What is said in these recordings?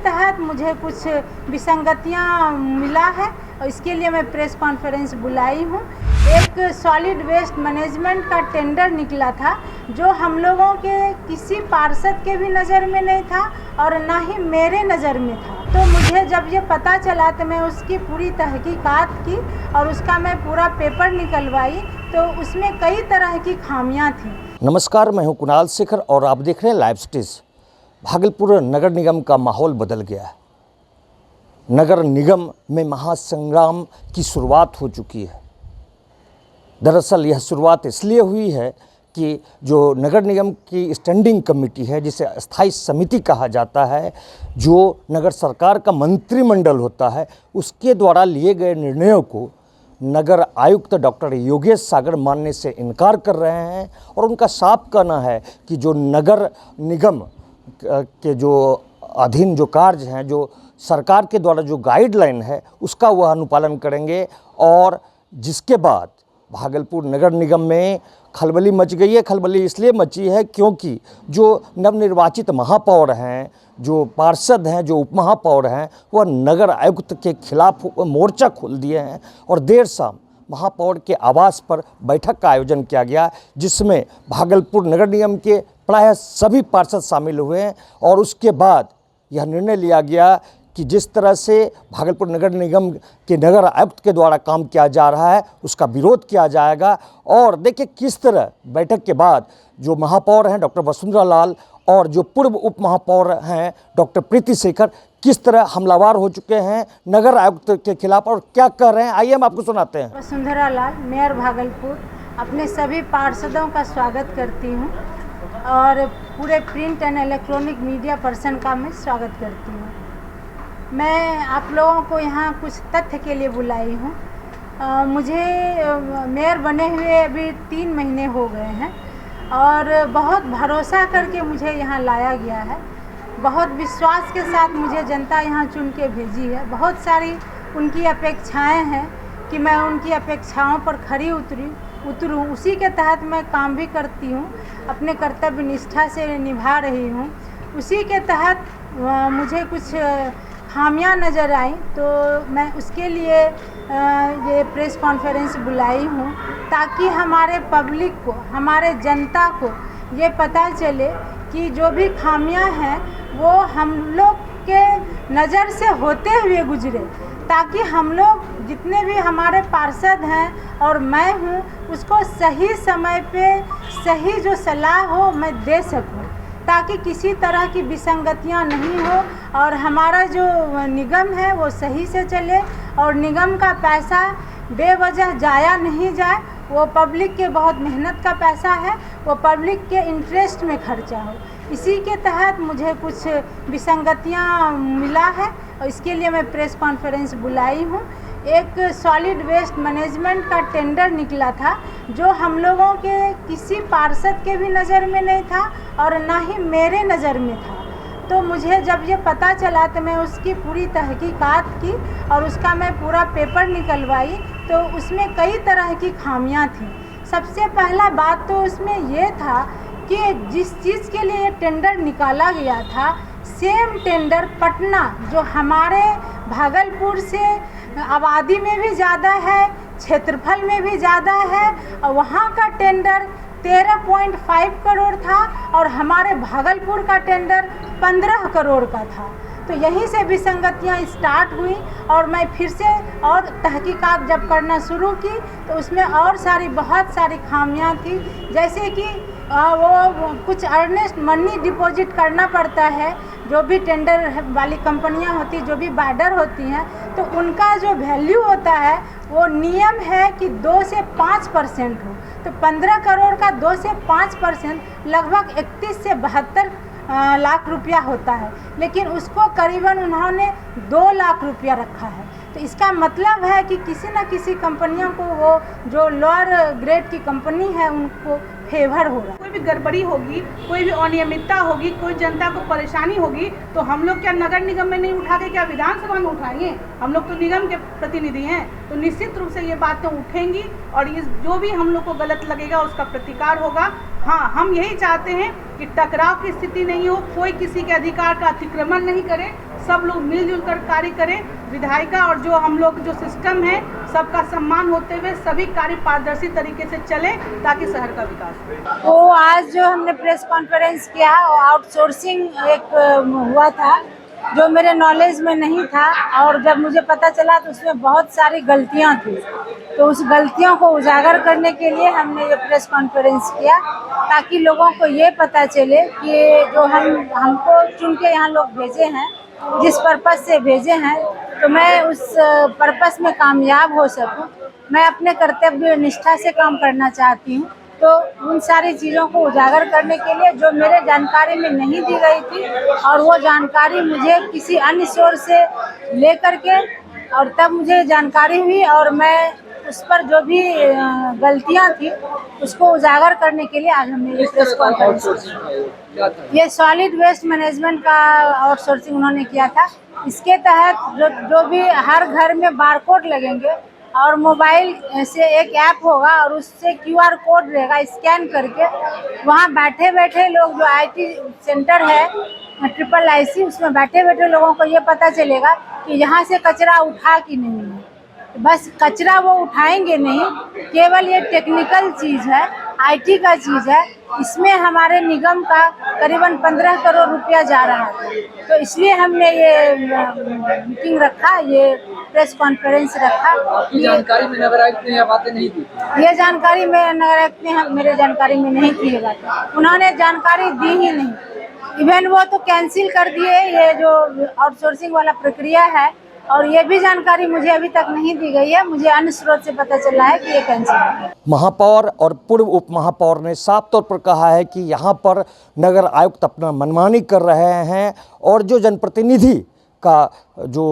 तहत मुझे कुछ विसंगतियां मिला है और इसके लिए मैं प्रेस कॉन्फ्रेंस बुलाई हूं। एक सॉलिड वेस्ट मैनेजमेंट का टेंडर निकला था जो हम लोगों के किसी पार्षद के भी नज़र में नहीं था और ना ही मेरे नज़र में था। तो मुझे जब ये पता चला तो मैं उसकी पूरी तहकीकात की और उसका मैं पूरा पेपर निकलवाई, तो उसमें कई तरह की खामियां थी। नमस्कार, मैं हूं कुणाल शेखर और आप देख रहे हैं लाइव स्टेज। भागलपुर नगर निगम का माहौल बदल गया है। नगर निगम में महासंग्राम की शुरुआत हो चुकी है। दरअसल यह शुरुआत इसलिए हुई है कि जो नगर निगम की स्टैंडिंग कमेटी है, जिसे अस्थाई समिति कहा जाता है, जो नगर सरकार का मंत्रिमंडल होता है, उसके द्वारा लिए गए निर्णयों को नगर आयुक्त डॉक्टर योगेश सागर मानने से इनकार कर रहे हैं और उनका साफ कहना है कि जो नगर निगम के जो अधीन जो कार्य हैं, जो सरकार के द्वारा जो गाइडलाइन है, उसका वह अनुपालन करेंगे। और जिसके बाद भागलपुर नगर निगम में खलबली मच गई है। खलबली इसलिए मची है क्योंकि जो नवनिर्वाचित महापौर हैं, जो पार्षद हैं, जो उपमहापौर हैं, वह नगर आयुक्त के खिलाफ मोर्चा खोल दिए हैं और देर शाम महापौर के आवास पर बैठक का आयोजन किया गया, जिसमें भागलपुर नगर निगम के प्रायः सभी पार्षद शामिल हुए हैं। और उसके बाद यह निर्णय लिया गया कि जिस तरह से भागलपुर नगर निगम के नगर आयुक्त के द्वारा काम किया जा रहा है, उसका विरोध किया जाएगा। और देखिए किस तरह बैठक के बाद जो महापौर हैं डॉक्टर वसुंधरा लाल और जो पूर्व उप महापौर हैं डॉक्टर प्रीति शेखर किस तरह हमलावर हो चुके हैं नगर आयुक्त के खिलाफ और क्या कह रहे हैं, आइए हम आपको सुनाते हैं। वसुंधरा लाल, मेयर भागलपुर, अपने सभी पार्षदों का स्वागत करती हूँ और पूरे print and electronic media person का मैं स्वागत करती हूँ। मैं आप लोगों को यहाँ कुछ तथ्य के लिए बुलाई हूँ। मुझे मेयर बने हुए अभी 3 महीने हो गए हैं और बहुत भरोसा करके मुझे यहाँ लाया गया है। बहुत विश्वास के साथ मुझे जनता यहाँ चुन के भेजी है। बहुत सारी उनकी अपेक्षाएं हैं कि मैं उनकी अपेक्षाओं पर खरी उतरूँ। उसी के तहत मैं काम भी करती हूँ, अपने कर्तव्य निष्ठा से निभा रही हूँ। उसी के तहत मुझे कुछ खामियां नज़र आई, तो मैं उसके लिए ये प्रेस कॉन्फ्रेंस बुलाई हूँ ताकि हमारे पब्लिक को, हमारे जनता को ये पता चले कि जो भी खामियां हैं वो हम लोग के नज़र से होते हुए गुजरे, ताकि हम लोग जितने भी हमारे पार्षद हैं और मैं हूँ उसको सही समय पे सही जो सलाह हो मैं दे सकूँ, ताकि किसी तरह की विसंगतियां नहीं हो और हमारा जो निगम है वो सही से चले और निगम का पैसा बेवजह जाया नहीं जाए। वो पब्लिक के बहुत मेहनत का पैसा है, वो पब्लिक के इंटरेस्ट में खर्चा हो। इसी के तहत मुझे कुछ विसंगतियां मिला है और इसके लिए मैं प्रेस कॉन्फ्रेंस बुलाई हूँ। एक सॉलिड वेस्ट मैनेजमेंट का टेंडर निकला था जो हम लोगों के किसी पार्षद के भी नज़र में नहीं था और ना ही मेरे नज़र में था। तो मुझे जब ये पता चला तो मैं उसकी पूरी तहकीकात की और उसका मैं पूरा पेपर निकलवाई, तो उसमें कई तरह की खामियां थी। सबसे पहला बात तो उसमें ये था कि जिस चीज़ के लिए ये टेंडर निकाला गया था, सेम टेंडर पटना, जो हमारे भागलपुर से आबादी में भी ज़्यादा है, क्षेत्रफल में भी ज़्यादा है, और वहाँ का टेंडर 13.5 करोड़ था और हमारे भागलपुर का टेंडर 15 करोड़ का था। तो यहीं से विसंगतियाँ स्टार्ट हुई और मैं फिर से और तहकीकात जब करना शुरू की तो उसमें और बहुत सारी खामियां थी। जैसे कि वो कुछ अर्नेस्ट मनी डिपॉजिट करना पड़ता है, जो भी टेंडर वाली कंपनियां होती, जो भी बाइडर होती हैं, तो उनका जो वैल्यू होता है वो नियम है कि 2 से 5% हो। तो 15 करोड़ का 2 से 5% लगभग 31 से 72 लाख रुपया होता है, लेकिन उसको करीबन उन्होंने 2 लाख रुपया रखा है। तो इसका मतलब है कि किसी न किसी कंपनियों को, वो जो लोअर ग्रेड की कंपनी है, उनको फेवर हो रहा है। कोई भी गड़बड़ी होगी, कोई भी अनियमितता होगी, कोई जनता को परेशानी होगी, तो हम लोग क्या नगर निगम में नहीं उठा के क्या विधानसभा में उठाएंगे? हम लोग तो निगम के प्रतिनिधि हैं, तो निश्चित रूप से ये बातें उठेंगी और इस जो भी हम लोग को गलत लगेगा उसका प्रतिकार होगा। हाँ, हम यही चाहते हैं कि टकराव की स्थिति नहीं हो, कोई किसी के अधिकार का अतिक्रमण नहीं करे, सब लोग मिलजुल कर कार्य करें। विधायिका और जो हम लोग जो सिस्टम है सबका सम्मान होते हुए सभी कार्य पारदर्शी तरीके से चले ताकि शहर का विकास हो। तो आज जो हमने प्रेस कॉन्फ्रेंस किया और आउटसोर्सिंग एक हुआ था जो मेरे नॉलेज में नहीं था, और जब मुझे पता चला तो उसमें बहुत सारी गलतियां थी। तो उस गलतियों को उजागर करने के लिए हमने ये प्रेस कॉन्फ्रेंस किया ताकि लोगों को ये पता चले कि जो हमको चुन के यहाँ लोग भेजे हैं, जिस पर्पस से भेजे हैं, तो मैं उस पर्पस में कामयाब हो सकूं। मैं अपने कर्तव्य निष्ठा से काम करना चाहती हूँ। तो उन सारी चीज़ों को उजागर करने के लिए जो मेरे जानकारी में नहीं दी गई थी और वो जानकारी मुझे किसी अन्य सोर्स से ले करके और तब मुझे जानकारी हुई और मैं उस पर जो भी गलतियां थी उसको उजागर करने के लिए आज हमने ये प्रेस कॉन्फ्रेंस ये सॉलिड वेस्ट मैनेजमेंट का आउटसोर्सिंग उन्होंने किया था। इसके तहत जो भी हर घर में बारकोड लगेंगे और मोबाइल से एक ऐप होगा और उससे QR कोड रहेगा, स्कैन करके वहाँ बैठे बैठे लोग जो IT सेंटर है IIIC उसमें बैठे बैठे लोगों को ये पता चलेगा कि यहाँ से कचरा उठा कि नहीं है। बस कचरा वो उठाएंगे नहीं, केवल ये टेक्निकल चीज़ है, IT का चीज़ है। इसमें हमारे निगम का करीबन 15 करोड़ रुपया जा रहा है। तो इसलिए हमने ये मीटिंग रखा, ये प्रेस कॉन्फ्रेंस रखा। आपकी जानकारी में नगर आयुक्त ने यह बातें नहीं दी? ये जानकारी में नगर आयुक्त ने मेरे जानकारी में नहीं थी ये बात, उन्होंने जानकारी दी ही नहीं। इवन वो तो कैंसिल कर दिए ये जो आउटसोर्सिंग वाला प्रक्रिया है, और ये भी जानकारी मुझे अभी तक नहीं दी गई है। मुझे अन्य स्रोत से पता चला है कि ये कैंसिल है। महापौर और पूर्व उप महापौर ने साफ तौर पर कहा है कि यहाँ पर नगर आयुक्त अपना मनमानी कर रहे हैं और जो जनप्रतिनिधि का जो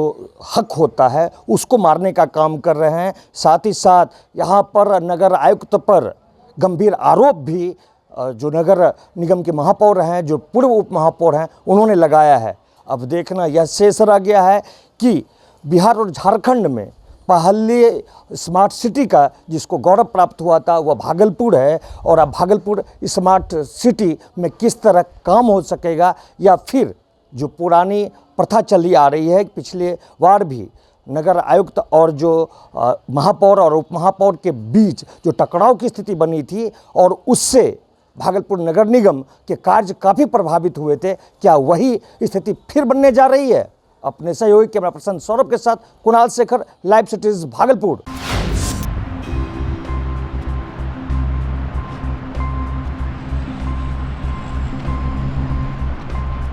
हक होता है उसको मारने का काम कर रहे हैं। साथ ही साथ यहाँ पर नगर आयुक्त पर गंभीर आरोप भी जो नगर निगम के महापौर हैं, जो पूर्व उप महापौर हैं, उन्होंने लगाया है। अब देखना यह शेष रह गया है कि बिहार और झारखंड में पहले स्मार्ट सिटी का जिसको गौरव प्राप्त हुआ था वह भागलपुर है, और अब भागलपुर स्मार्ट सिटी में किस तरह काम हो सकेगा, या फिर जो पुरानी प्रथा चली आ रही है पिछले बार भी नगर आयुक्त और जो महापौर और उप महापौर के बीच जो टकराव की स्थिति बनी थी और उससे भागलपुर नगर निगम के कार्य काफ़ी प्रभावित हुए थे, क्या वही स्थिति फिर बनने जा रही है? अपने सहयोगी कैमरा पर्सन सौरभ के साथ कुणाल शेखर, लाइव सिटीज भागलपुर।